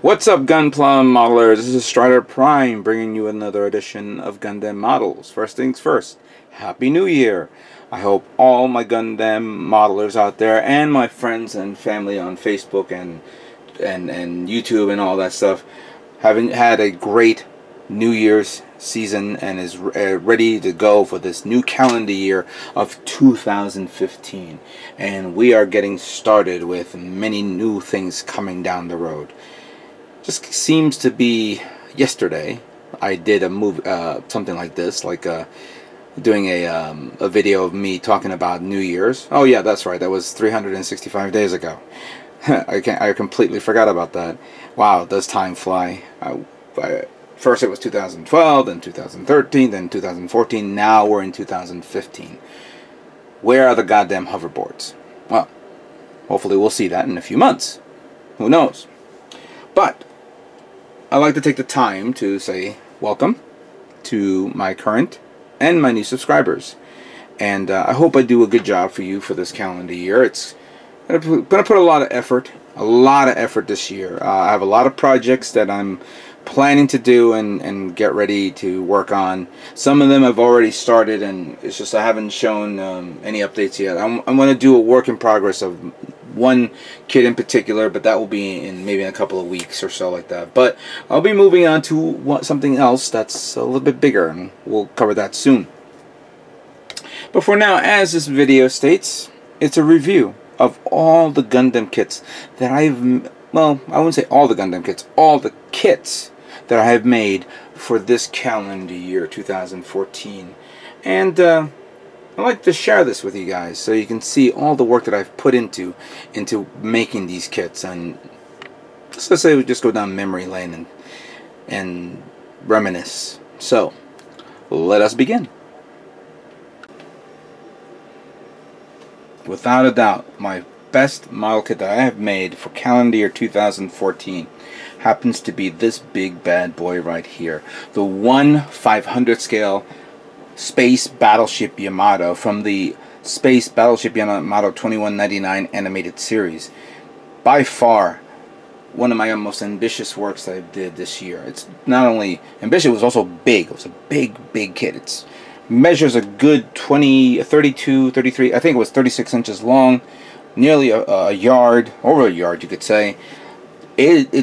What's up, Gunplum modelers? This is Strider Prime bringing you another edition of Gundam Models. First things first, Happy New Year! I hope all my Gundam modelers out there and my friends and family on Facebook and YouTube and all that stuff having had a great New Year's season and is ready to go for this new calendar year of 2015. And we are getting started with many new things coming down the road. Just seems to be yesterday I did a move something like this, like doing a video of me talking about New Year's. Oh yeah, that's right, that was 365 days ago. I completely forgot about that. Wow, does time fly. First it was 2012, then 2013, then 2014, now we're in 2015. Where are the goddamn hoverboards? Well, hopefully we'll see that in a few months. Who knows? But I'd like to take the time to say welcome to my current and my new subscribers. And I hope I do a good job for you for this calendar year. It's going to put a lot of effort this year. I have a lot of projects that I'm planning to do and get ready to work on. Some of them I've already started, and it's just I haven't shown any updates yet. I'm going to do a work in progress of one kit in particular, but that will be in maybe in a couple of weeks or so, like that. But I'll be moving on to something else that's a little bit bigger, and we'll cover that soon. But for now, as this video states, it's a review of all the Gundam kits that well, I wouldn't say all the Gundam kits, all the kits that I have made for this calendar year 2014. And I'd like to share this with you guys so you can see all the work that I've put into making these kits. And let's say we just go down memory lane and reminisce. So let us begin. Without a doubt, my best model kit that I have made for calendar year 2014 happens to be this big bad boy right here, the 1/500 scale Space Battleship Yamato from the Space Battleship Yamato 2199 animated series. By far one of my most ambitious works that I did this year. It's not only ambitious, it was also big. It was a big kit. It measures a good 32, 33, I think it was 36 inches long, nearly a yard, over a yard you could say. It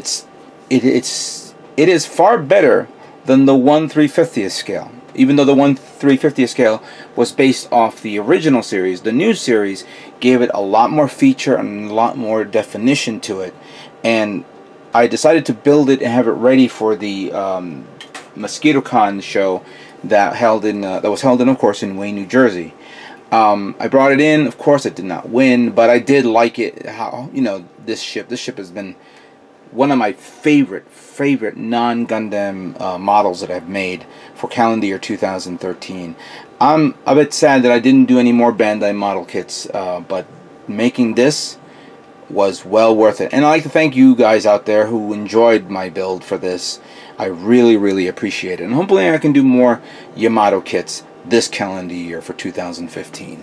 is far better than the 1/350th scale. Even though the 1/350th scale was based off the original series, the new series gave it a lot more feature and a lot more definition to it. And I decided to build it and have it ready for the MosquitoCon show that was held in, of course, in Wayne, New Jersey. I brought it in. Of course, I did not win, but I did like it. How, you know, this ship has been one of my favorite non-Gundam models that I've made for calendar year 2013. I'm a bit sad that I didn't do any more Bandai model kits, but making this was well worth it. And I'd like to thank you guys out there who enjoyed my build for this. I really appreciate it. And hopefully I can do more Yamato kits this calendar year for 2015.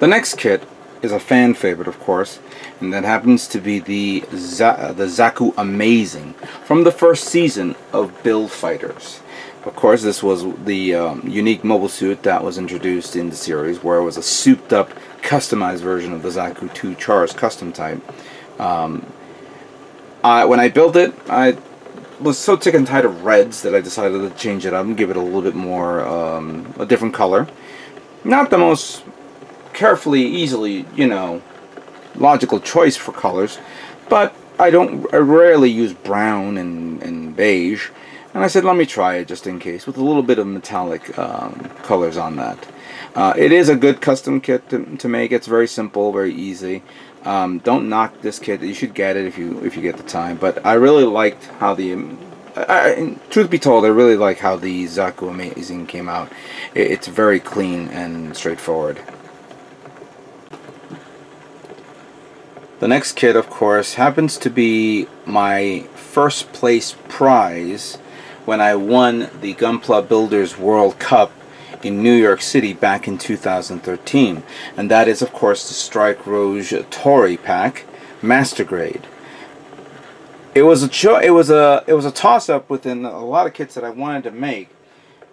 The next kit is a fan favorite, of course, and that happens to be the Zaku Amazing from the first season of Build Fighters. Of course, this was the unique mobile suit that was introduced in the series, where it was a souped up, customized version of the Zaku 2 Char's custom type. When I built it, I was so sick and tired of reds that I decided to change it up and give it a little bit more, a different color. Not the most carefully, easily, you know, logical choice for colors, but I rarely use brown and beige, and I said let me try it just in case with a little bit of metallic colors on that. It is a good custom kit to make. It's very simple, very easy. Don't knock this kit. You should get it if you get the time. But I really liked how truth be told, I really like how the Zaku Amazing came out. It's very clean and straightforward. The next kit, of course, happens to be my first place prize when I won the Gunpla Builders World Cup in New York City back in 2013, and that is of course the Strike Rouge Tori pack, Master Grade. It was a toss-up within a lot of kits that I wanted to make,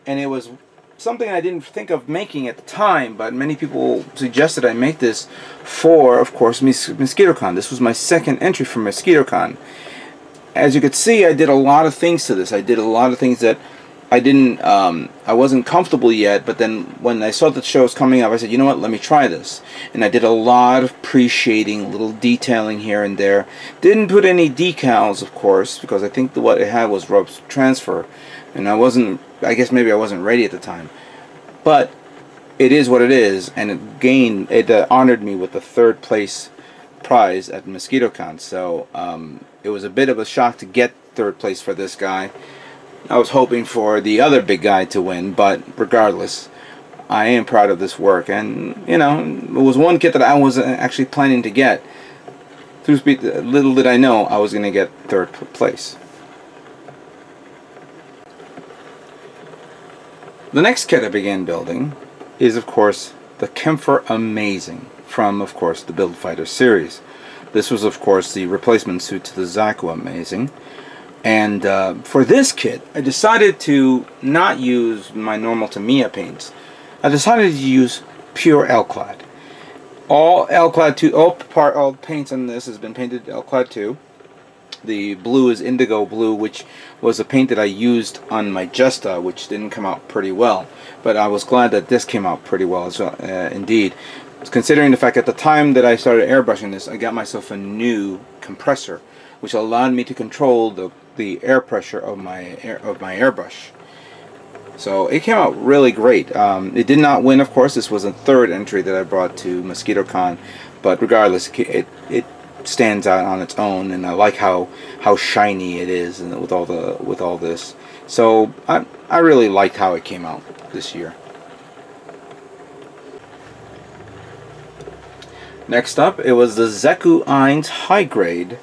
and it was something I didn't think of making at the time, but many people suggested I make this for, of course, MosquitoCon. This was my second entry for MosquitoCon. As you could see, I did a lot of things to this. I did a lot of things that I wasn't comfortable yet, but then when I saw that the show was coming up, I said, you know what, let me try this. And I did a lot of pre-shading, little detailing here and there. Didn't put any decals, of course, because I think what it had was rub transfer. And I guess maybe I wasn't ready at the time. But it is what it is, and it honored me with the 3rd place prize at MosquitoCon. So it was a bit of a shock to get 3rd place for this guy. I was hoping for the other big guy to win, but regardless, I am proud of this work. And, you know, it was one kit that I wasn't actually planning to get. Little did I know I was going to get 3rd place. The next kit I began building is, of course, the Kämpfer Amazing from, of course, the Build Fighter series. This was, of course, the replacement suit to the Zaku Amazing. And for this kit, I decided to not use my normal Tamiya paints. I decided to use pure Alclad. All Alclad 2, all paints on this has been painted Alclad 2. The blue is indigo blue, which was a paint that I used on my Jesta, which didn't come out pretty well. But I was glad that this came out pretty well, indeed. Considering the fact at the time that I started airbrushing this, I got myself a new compressor, which allowed me to control the air pressure of my airbrush. So it came out really great. It did not win, of course. This was a 3rd entry that I brought to MosquitoCon, but regardless, it stands out on its own, and I like how shiny it is, and with all this. So I really liked how it came out this year. Next up, it was the Zaku High Grade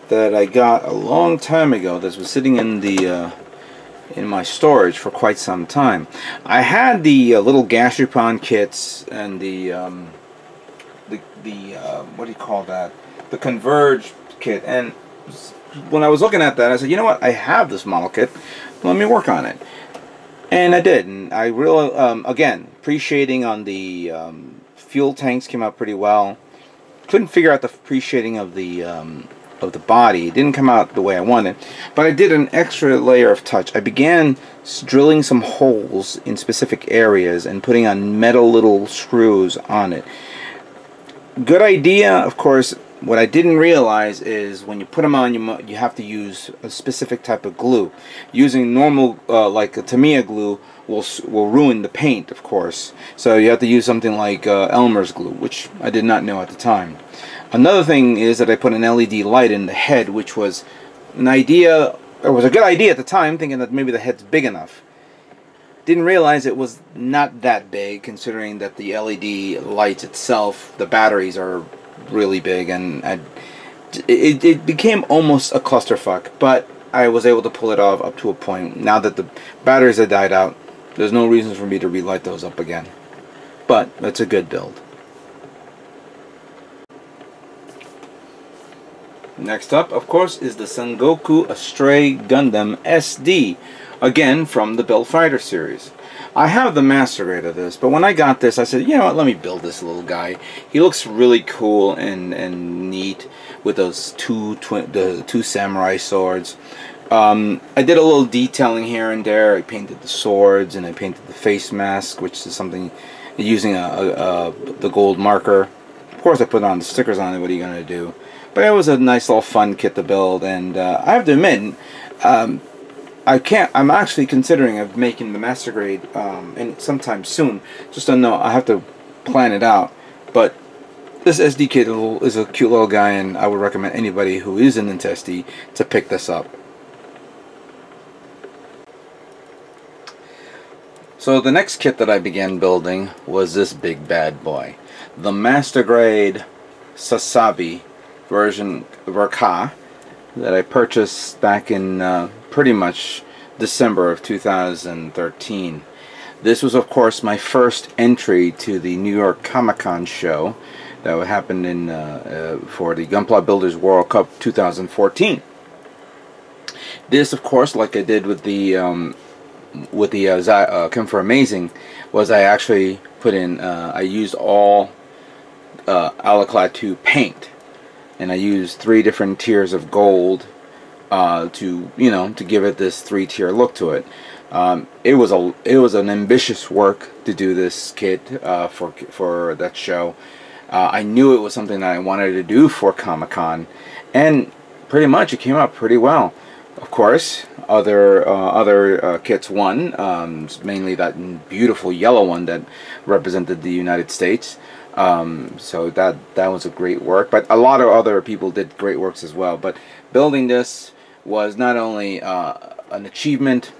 that I got a long time ago. This was sitting in my storage for quite some time. I had the little Gashapon kits and the what do you call that? The Converge kit. And when I was looking at that, I said, you know what? I have this model kit. Let me work on it. And I did. And I really, again, pre-shading on the fuel tanks came out pretty well. Couldn't figure out the pre-shading of the body. It didn't come out the way I wanted, but I did an extra layer of touch. I began drilling some holes in specific areas and putting on metal little screws on it. Good idea, of course. What I didn't realize is when you put them on, you have to use a specific type of glue. Using normal, like a Tamiya glue, will ruin the paint, of course. So you have to use something like Elmer's glue, which I did not know at the time. Another thing is that I put an LED light in the head, which was an idea, or was a good idea at the time, thinking that maybe the head's big enough. Didn't realize it was not that big, considering that the LED lights itself, the batteries are really big, and it became almost a clusterfuck, but I was able to pull it off up to a point. Now that the batteries had died out, there's no reason for me to relight those up again. But it's a good build. Next up, of course, is the Sengoku Astray Gundam SD, again from the Build Fighter series. I have the master grade of this, but when I got this, I said, you know what, let me build this little guy. He looks really cool and neat with those two samurai swords. I did a little detailing here and there. I painted the swords and I painted the face mask, which is something using the gold marker. Of course, I put on the stickers on it. What are you gonna do? But it was a nice little fun kit to build, and I have to admit, I'm actually considering of making the master grade and sometime soon. Just don't know. I have to plan it out. But this SD kit is a cute little guy, and I would recommend anybody who is into SD to pick this up. So the next kit that I began building was this big bad boy, the master grade Sasabi version Ver.Ka that I purchased back in pretty much December of 2013. This was, of course, my first entry to the New York Comic Con show. that happened in for the Gunpla Builders World Cup 2014. This, of course, like I did with the Kämpfer Amazing, was I actually put in, I used all Alclad 2 paint, and I used 3 different tiers of gold to give it this 3-tier look to it. It was an ambitious work to do this kit for that show. I knew it was something that I wanted to do for Comic-Con, and pretty much it came out pretty well. Of course, other kits won, mainly that beautiful yellow one that represented the United States. So that was a great work, but a lot of other people did great works as well. But building this was not only an achievement,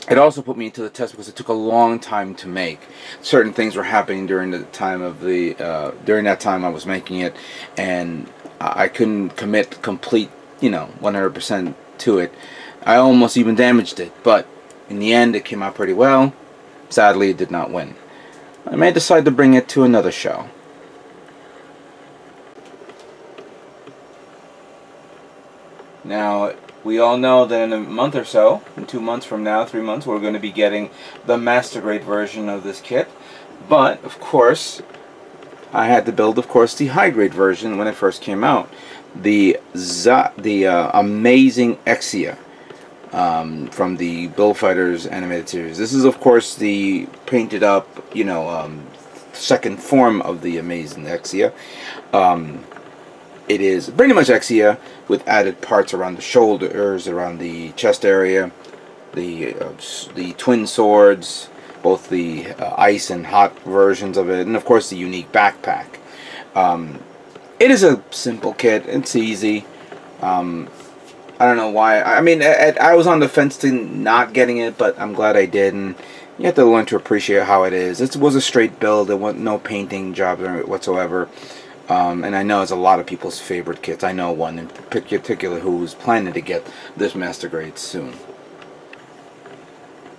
it also put me to the test because it took a long time to make. Certain things were happening during the time of the during that time I was making it, and I couldn't commit complete 100% to it. I almost even damaged it, but in the end it came out pretty well. Sadly, it did not win. I may decide to bring it to another show. Now, we all know that in a month or so, in 2 months from now, 3 months, we're going to be getting the Master Grade version of this kit. But, of course, I had to build, of course, the high grade version when it first came out. The amazing Exia from the Build Fighters animated series. This is, of course, the painted up, second form of the amazing Exia. It is pretty much Exia with added parts around the shoulders, around the chest area, the twin swords, both the ice and hot versions of it, and of course the unique backpack. It is a simple kit. It's easy. I don't know why. I mean, I was on the fence to not getting it, but I'm glad I did. And you have to learn to appreciate how it is. It was a straight build. There was no painting jobs whatsoever. And I know it's a lot of people's favorite kits. I know one in particular who was planning to get this Master Grade soon.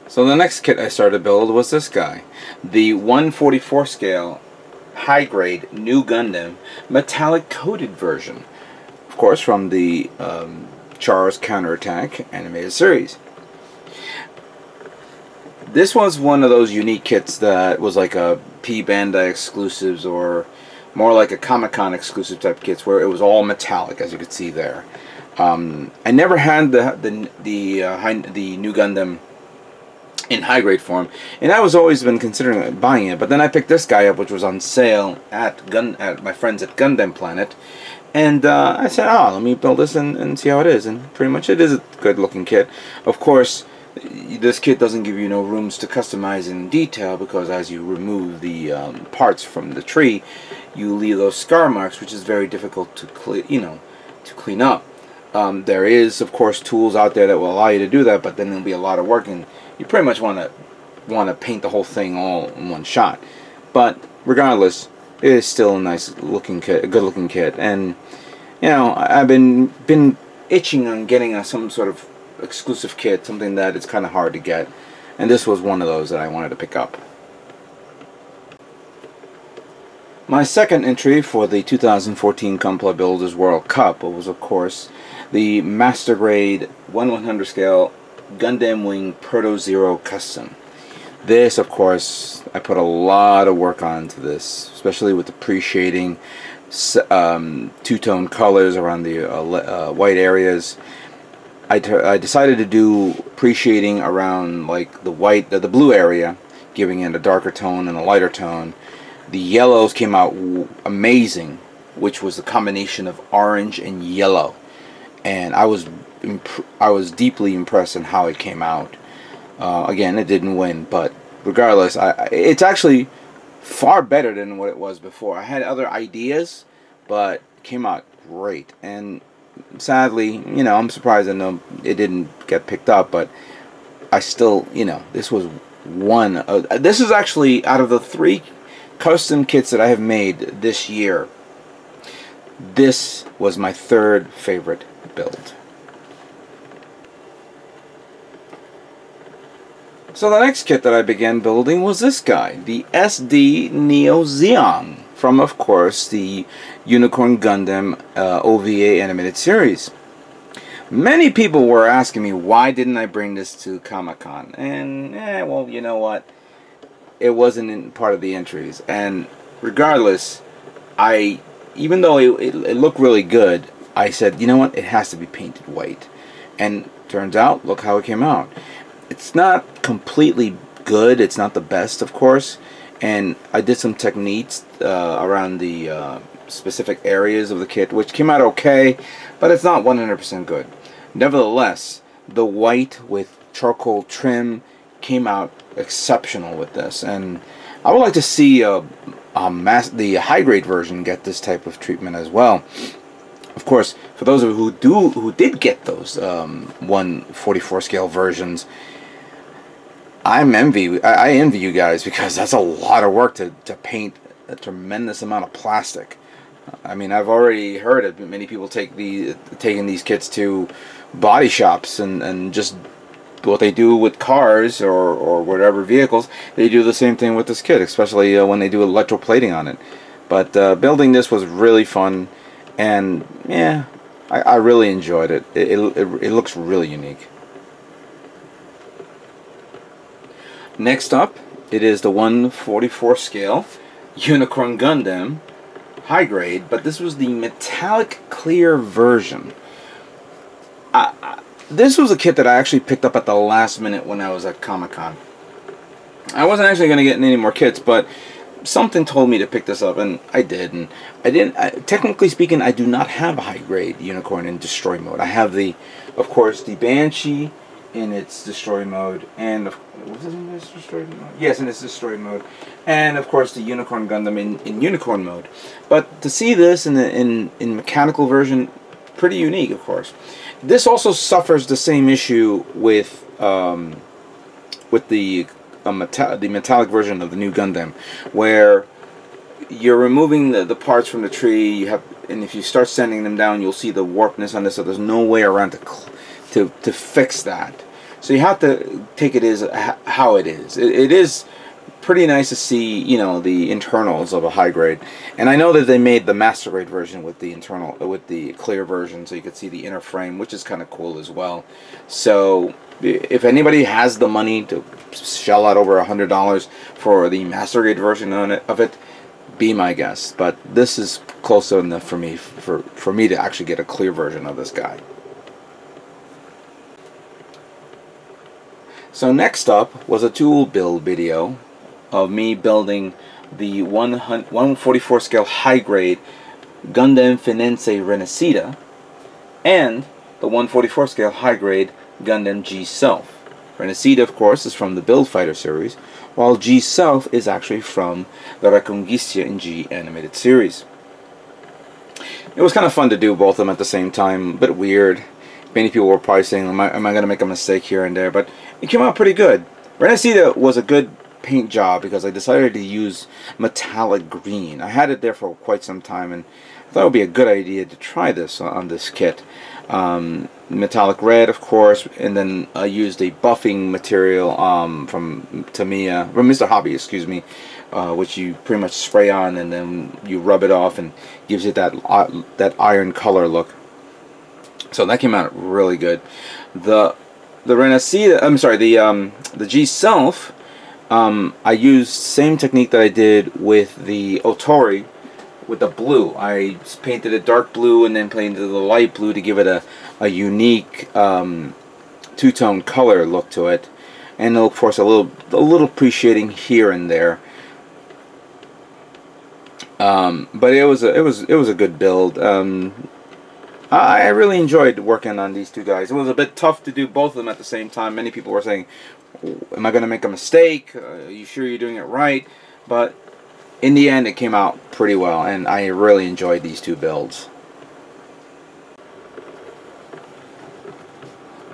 So the next kit I started to build was this guy. The 1/44 scale high grade Nu Gundam metallic coated version. Of course, from the Char's Counterattack animated series. This was one of those unique kits that was like a Bandai exclusives, or more like a Comic-Con exclusive type kits, where it was all metallic, as you can see there. I never had the Nu Gundam in high grade form, and I was always been considering buying it. But then I picked this guy up, which was on sale at my friends at Gundam Planet, and I said, "Oh, let me build this and see how it is." And pretty much it is a good looking kit. Of course, this kit doesn't give you no rooms to customize in detail, because as you remove the parts from the tree, you leave those scar marks, which is very difficult to clean up. There is, of course, tools out there that will allow you to do that, but then there'll be a lot of work, and you pretty much want to paint the whole thing all in one shot. But regardless, it is still a nice looking kit, a good looking kit, and I've been itching on getting some sort of exclusive kit, something that it's kind of hard to get, and this was one of those that I wanted to pick up. My second entry for the 2014 Gunpla Builders World Cup was, of course, the Master Grade 1/100 scale Gundam Wing Proto Zero Custom. This, of course, I put a lot of work onto this, especially with appreciating two-tone colors around the white areas. I decided to do appreciating around like the blue area, giving it a darker tone and a lighter tone. The yellows came out amazing, which was a combination of orange and yellow, and I was deeply impressed in how it came out. Again, it didn't win, but regardless, it's actually far better than what it was before. I had other ideas, but it came out great. And sadly, I'm surprised that it didn't get picked up, but I still, this was this is actually, out of the 3 custom kits that I have made this year, this was my 3rd favorite build. So the next kit that I began building was this guy, the SD Neo Zeong from, of course, the Unicorn Gundam OVA animated series. Many people were asking me why didn't I bring this to Comic-Con, and well, you know what, it wasn't in part of the entries, and regardless, even though it looked really good, I said, you know what, it has to be painted white, and turns out, look how it came out. It's not completely good, it's not the best, of course, and I did some techniques around the specific areas of the kit, which came out okay, but it's not 100% good. Nevertheless, the white with charcoal trim came out exceptional with this, and I would like to see the high grade version get this type of treatment as well. Of course, for those of you who did get those 1/44 scale versions, I envy you guys, because that's a lot of work to paint a tremendous amount of plastic. I mean, I've already heard of many people taking these kits to body shops and just what they do with cars or whatever vehicles, they do the same thing with this kit, especially when they do electroplating on it. But building this was really fun, and yeah, I really enjoyed it. It looks really unique. Next up, it is the 1/44 scale Unicorn Gundam high grade, but this was the metallic clear version. This was a kit that I actually picked up at the last minute when I was at Comic-Con. I wasn't actually going to get any more kits, but something told me to pick this up, and I did. And I didn't. Technically speaking, I do not have a high grade Unicorn in destroy mode. I have of course, the Banshee in its destroy mode, and was it in its destroy mode? Yes, in its destroy mode, and of course the Unicorn Gundam in unicorn mode. But to see this in mechanical version, pretty unique, of course. This also suffers the same issue with the metallic version of the Nu Gundam, where you're removing the parts from the tree. And if you start sending them down, you'll see the warpness on this. So there's no way around to fix that. So you have to take it as how it is. It is pretty nice to see, you know, the internals of a high grade, and I know that they made the master grade version with the clear version, so you could see the inner frame, which is kind of cool as well. So if anybody has the money to shell out over $100 for the master grade version of it, be my guest. But this is close enough for me to actually get a clear version of this guy. So next up was a tool build video of me building the 1/44 scale high grade Gundam Fenice Renacida and the 1/44 scale high grade Gundam G Self. Renacida, of course, is from the Build Fighter series, while G Self is actually from the Reconquista in G animated series. It was kind of fun to do both of them at the same time, a bit weird. Many people were probably saying, am I going to make a mistake here and there? But it came out pretty good. Renacida was a good paint job because I decided to use metallic green. I had it there for quite some time, and I thought it would be a good idea to try this on this kit. Metallic red, of course, and then I used a buffing material from Mr. Hobby, excuse me, which you pretty much spray on and then you rub it off and gives it that iron color look. So that came out really good. The Renacida, I'm sorry, the G Self, I used same technique that I did with the Otori with the blue. I painted it dark blue and then painted the light blue to give it a unique two-tone color look to it, and of course a little appreciating here and there. But it was a good build. I really enjoyed working on these two guys. It was a bit tough to do both of them at the same time. Many people were saying, am I going to make a mistake? Are you sure you're doing it right? But in the end, it came out pretty well, and I really enjoyed these two builds.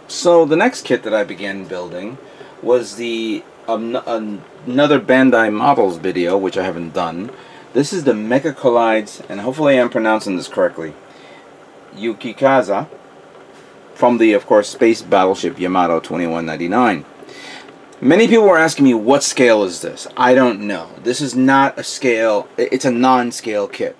So the next kit that I began building was the another Bandai Models video, which I haven't done. This is the Mecha Collides, and hopefully I'm pronouncing this correctly, Yuki Kaze, from the, of course, space battleship Yamato 2199. Many people were asking me, what scale is this? I don't know. This is not a scale. It's a non-scale kit.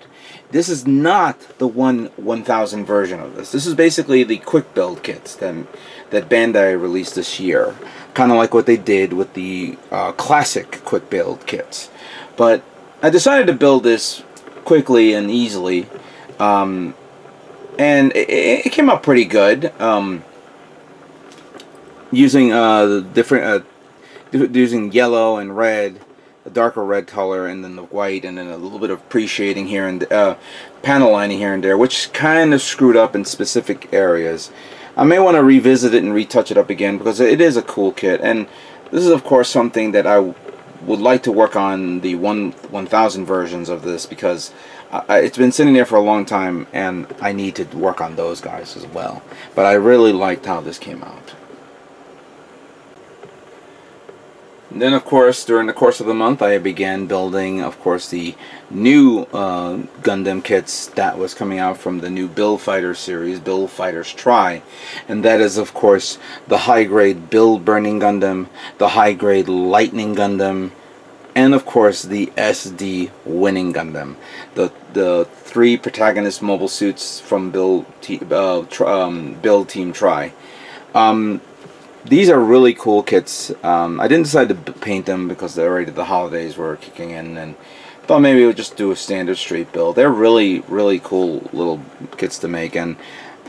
This is not the 1000 version of this. This is basically the quick build kits that Bandai released this year. Kind of like what they did with the classic quick build kits. But I decided to build this quickly and easily. And it came out pretty good. Using using yellow and red, a darker red color, and then the white, and then a little bit of pre-shading here and panel lining here and there, which kind of screwed up in specific areas. I may want to revisit it and retouch it up again because it is a cool kit, and this is of course something that I would like to work on the 1000 versions of this, because it's been sitting there for a long time and I need to work on those guys as well. But I really liked how this came out. And then, of course, during the course of the month, I began building, of course, the new Gundam kits that was coming out from the new Build Fighters series, Build Fighters Try. And that is, of course, the high-grade Build Burning Gundam, the high-grade Lightning Gundam, and, of course, the SD Winning Gundam. The three protagonist mobile suits from Build Team Try. These are really cool kits. I didn't decide to paint them because already the holidays were kicking in, and thought maybe we'll just do a standard straight build. They're really, really cool little kits to make, and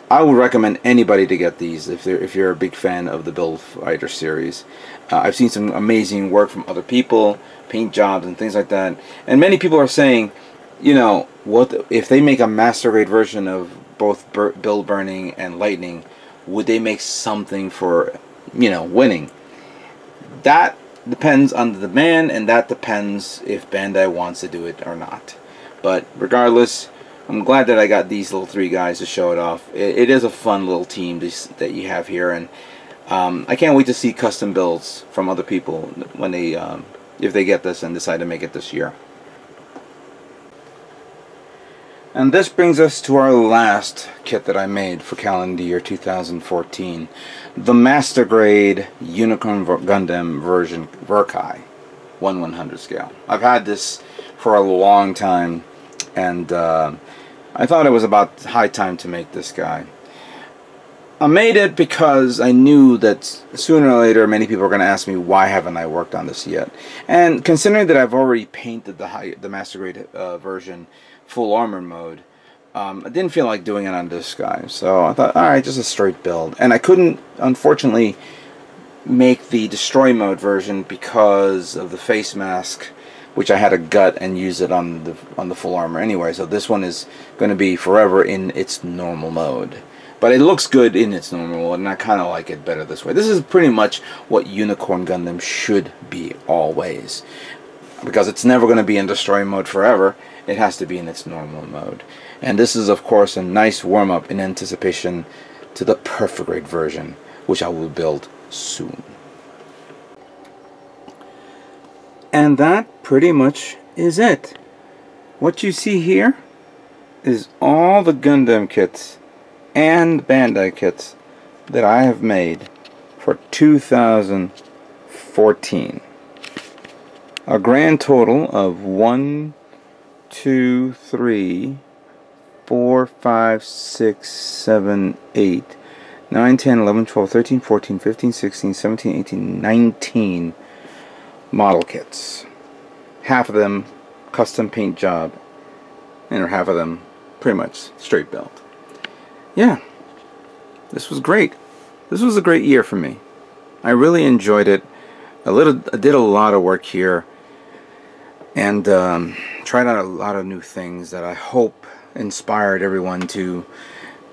I would recommend anybody to get these if you're a big fan of the Build Fighter series. I've seen some amazing work from other people, paint jobs and things like that, and many people are saying, you know, what if they make a master grade version of both Build Burning and Lightning? Would they make something for, you know, Winning? That depends on the demand, and that depends if Bandai wants to do it or not. But regardless, I'm glad that I got these little three guys to show it off. It is a fun little team that you have here, and I can't wait to see custom builds from other people when they if they get this and decide to make it this year. And this brings us to our last kit that I made for calendar year 2014. The Master Grade Unicorn Gundam version Ver.Ka 1/100 scale. I've had this for a long time, and I thought it was about high time to make this guy. I made it because I knew that sooner or later many people are going to ask me why haven't I worked on this yet. And considering that I've already painted the Master Grade version full armor mode, I didn't feel like doing it on this guy, so I thought, alright, just a straight build. And I couldn't, unfortunately, make the destroy mode version because of the face mask, which I had to gut and use it on the full armor anyway. So this one is going to be forever in its normal mode. But it looks good in its normal mode, and I kind of like it better this way. This is pretty much what Unicorn Gundam should be always, because it's never going to be in destroy mode forever. It has to be in its normal mode. And this is, of course, a nice warm-up in anticipation to the perfect grade version, which I will build soon. And that pretty much is it. What you see here is all the Gundam kits and Bandai kits that I have made for 2014. A grand total of 1, 2, 3, 4, 5, 6, 7, 8, 9, 10, 11, 12, 13, 14, 15, 16, 17, 18, 19 model kits. Half of them custom paint job, and half of them pretty much straight build. Yeah, this was great. This was a great year for me. I really enjoyed it. I did a lot of work here, and tried out a lot of new things that I hope inspired everyone to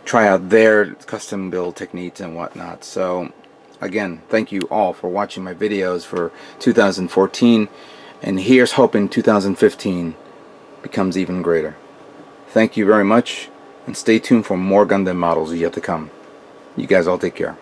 try out their custom build techniques and whatnot. So again, thank you all for watching my videos for 2014, and here's hoping 2015 becomes even greater. Thank you very much, and stay tuned for more Gundam models yet to come. You guys all take care.